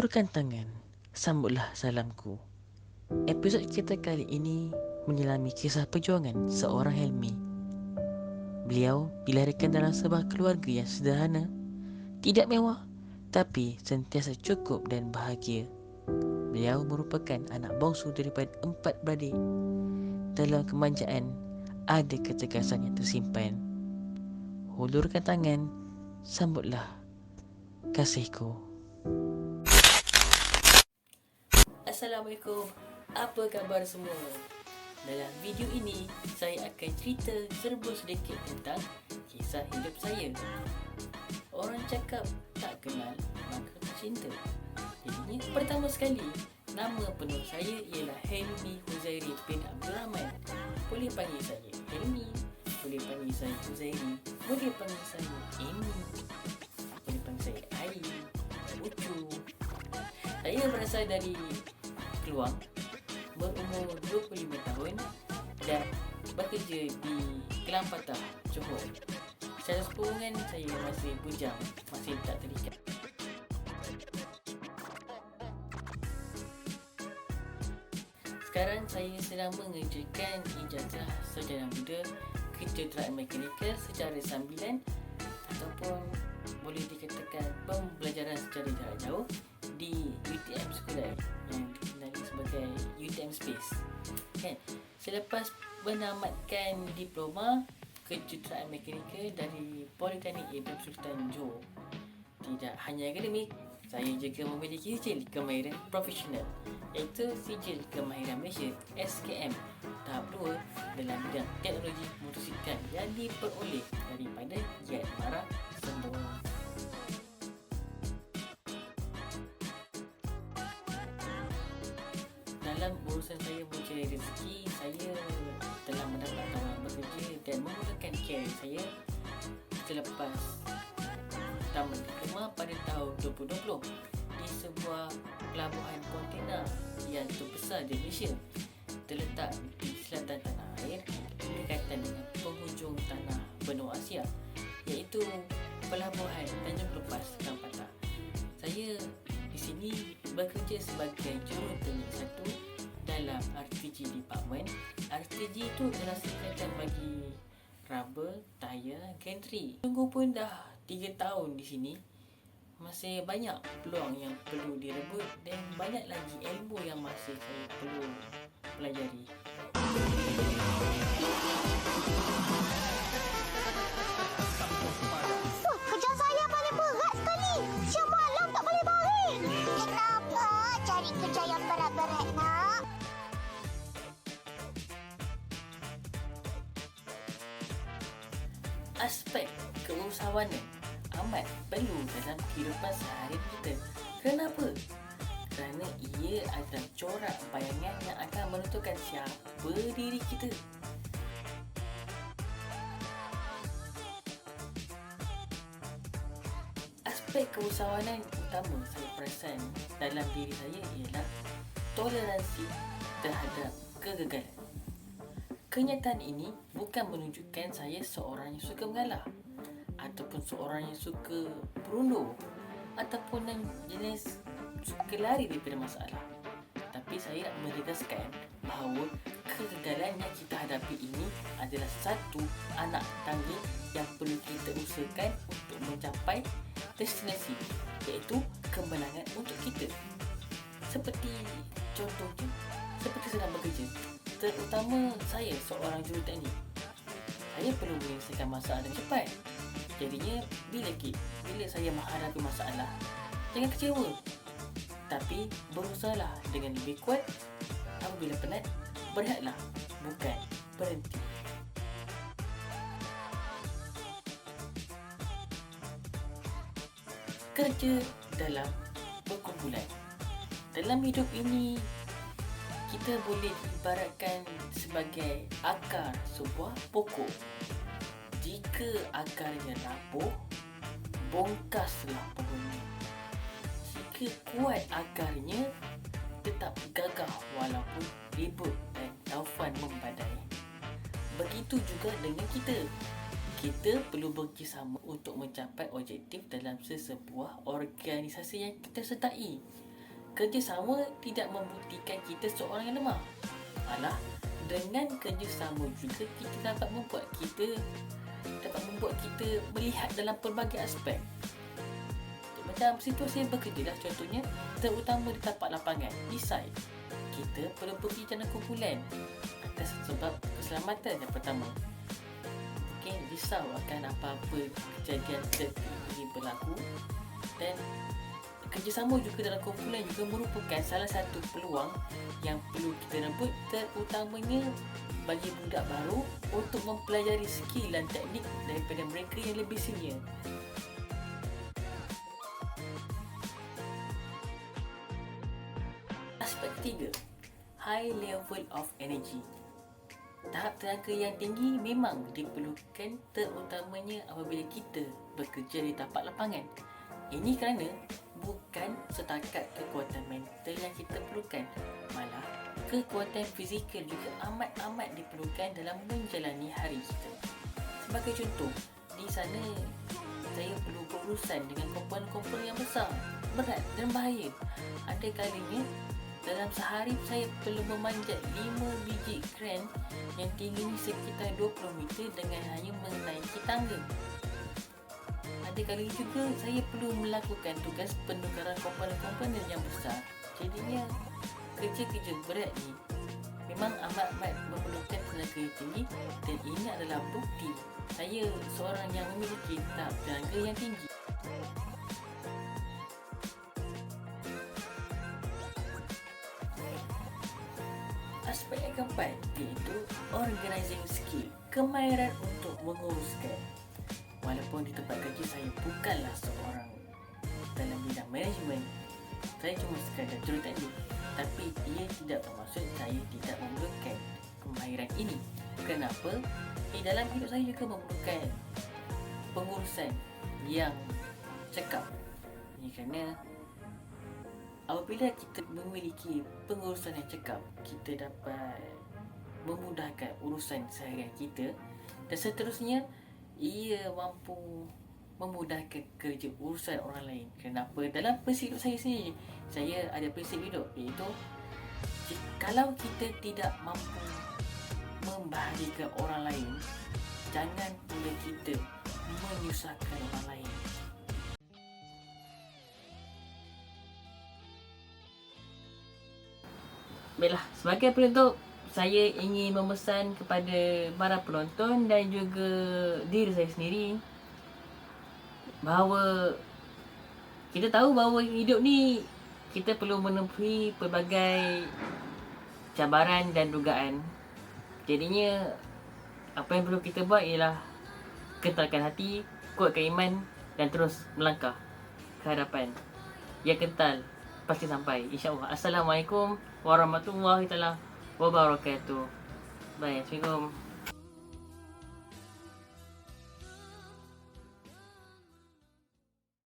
Hulurkan tangan, sambutlah salamku. Episod kita kali ini menyelami kisah perjuangan seorang Helmi. Beliau dilahirkan dalam sebuah keluarga yang sederhana, tidak mewah, tapi sentiasa cukup dan bahagia. Beliau merupakan anak bongsu daripada 4 beradik. Dalam kemanjaan, ada ketegasan yang tersimpan. Hulurkan tangan, sambutlah kasihku. Assalamualaikum, apa khabar semua? Dalam video ini, saya akan cerita serba sedikit tentang kisah hidup saya. Orang cakap tak kenal, maka cinta. Jadinya, pertama sekali, nama penuh saya ialah Helmi Huzairi bin Abdul Rahman. Boleh panggil saya Helmi, boleh panggil saya Huzairi, boleh panggil saya Amy, boleh panggil saya Ai, Ucu. Saya berasal dari Keluang, berumur 25 tahun dan bekerja di Kelang Patah, Johor. Secara hubungan saya masih bujang, masih tak terikat. Sekarang saya sedang mengerjakan ijazah sarjana muda kejuruteraan mekanikal secara sambilan ataupun boleh dikatakan pembelajaran secara jarak jauh di UTM Sekolah yang dikenali sebagai UTM Space. Selepas menamatkan diploma kejuruteraan mekanikal dari Politeknik Ibn Sultan Johor, tidak hanya akademik, saya juga memiliki sijil kemahiran profesional, iaitu Sijil Kemahiran Malaysia SKM tahap 2 dalam bidang teknologi motosikal yang diperoleh daripada Yat Mara Sembong. Dalam urusan saya mencari rezeki, saya telah mendapat tawaran bekerja dan memulakan karier saya selepas tamat diploma pada tahun 2020 di sebuah pelabuhan kontena yang terbesar di Malaysia, terletak di selatan tanah air berdekatan dengan penghujung tanah benua Asia, iaitu pelabuhan Tanjung Lepas Kelang Patah. Saya di sini bekerja sebagai juruteknik 1 dalam RTG Department. RTG itu adalah singkatan bagi rubber, tayar, gantry. Tunggu pun dah 3 tahun di sini. Masih banyak peluang yang perlu direbut dan banyak lagi ilmu yang masih saya perlu pelajari. Kerja saya paling berat sekali. Siang malam tak boleh baring. Kenapa cari kerja yang berat-berat, nak? Aspek keusahawanan amat perlu dalam kehidupan sehari kita. Kenapa? Kerana ia adalah corak bayangan yang akan menentukan siapa diri kita. Aspek keusahawanan utama saya perasan dalam diri saya ialah toleransi terhadap kegagalan. Kenyataan ini bukan menunjukkan saya seorang yang suka mengalah ataupun seorang yang suka berundur ataupun yang jenis suka lari daripada masalah. Tapi saya nak menegaskan bahawa kegagalan yang kita hadapi ini adalah satu anak tangga yang perlu kita usahakan untuk mencapai destinasi, iaitu kemenangan untuk kita. Seperti contohnya, seperti sedang bekerja, terutama saya seorang juruteknik, saya perlu menyelesaikan masalah dengan cepat. Jadinya bila saya menghadapi masalah, jangan kecewa, tapi berusahalah dengan lebih kuat. Apabila penat, berehatlah, bukan berhenti. Kerja dalam perkumpulan. Dalam hidup ini, kita boleh diibaratkan sebagai akar sebuah pokok. Jika akarnya rapuh, bongkaslah pohonnya. Jika kuat akarnya, tetap gagah walaupun ribut dan taufan membadai. Begitu juga dengan kita. Kita perlu bekerjasama untuk mencapai objektif dalam sesebuah organisasi yang kita sertai. kerjasama tidak membuktikan kita seorang yang lemah. Malah, dengan kerjasama juga kita dapat membuat kita melihat dalam pelbagai aspek. Macam situasi yang bekerja lah, contohnya terutama di tapak lapangan, di site. Kita perlu pergi jalan kumpulan atas sebab keselamatan yang pertama. Mungkin risau akan apa-apa kejadian tertentu berlaku, dan kerjasama juga dalam kumpulan juga merupakan salah satu peluang yang perlu kita rebut, terutamanya bagi budak baru untuk mempelajari skill dan teknik daripada mereka yang lebih senior. Aspek ketiga, high level of energy. Tahap tenaga yang tinggi memang diperlukan, terutamanya apabila kita bekerja di tapak lapangan. Ini kerana bukan setakat kekuatan mental yang kita perlukan, malah kekuatan fizikal juga amat diperlukan dalam menjalani hari kita. Sebagai contoh, di sana saya perlu berurusan dengan komponen-komponen yang besar, berat dan bahaya. Ada kalanya dalam sehari saya perlu memanjat 5 biji kren yang tingginya sekitar 20 meter dengan hanya menaiki tangga. Ada kali juga saya perlu melakukan tugas penukaran komponen-komponen yang besar. Jadinya kerja-kerja berat ni memang amat memerlukan tenaga yang tinggi, dan ini adalah bukti saya seorang yang memiliki tahap tenaga yang tinggi. Aspek yang keempat iaitu organizing skill, kemahiran untuk menguruskan. Walaupun di tempat kerja saya bukanlah seorang dalam bidang management, saya cuma sekadar juruteknik, tapi ia tidak bermaksud saya tidak memerlukan kemahiran ini. Kenapa? Di dalam hidup saya juga memerlukan pengurusan yang cekap. Ini kerana apabila kita memiliki pengurusan yang cekap, kita dapat memudahkan urusan seharian kita, dan seterusnya ia mampu memudahkan kerja urusan orang lain. Kenapa? Dalam prinsip hidup saya sendiri, saya ada prinsip hidup, iaitu kalau kita tidak mampu membahagiakan orang lain, jangan pula kita menyusahkan orang lain. Baiklah, sebagai penutup, saya ingin memesan kepada para penonton dan juga diri saya sendiri bahawa kita tahu bahawa hidup ni kita perlu menempuhi pelbagai cabaran dan dugaan. Jadinya apa yang perlu kita buat ialah kentalkan hati, kuatkan iman dan terus melangkah ke hadapan. Yang kental pasti sampai, insya-Allah. Assalamualaikum warahmatullahi wabarakatuh. Bye. Assalamualaikum.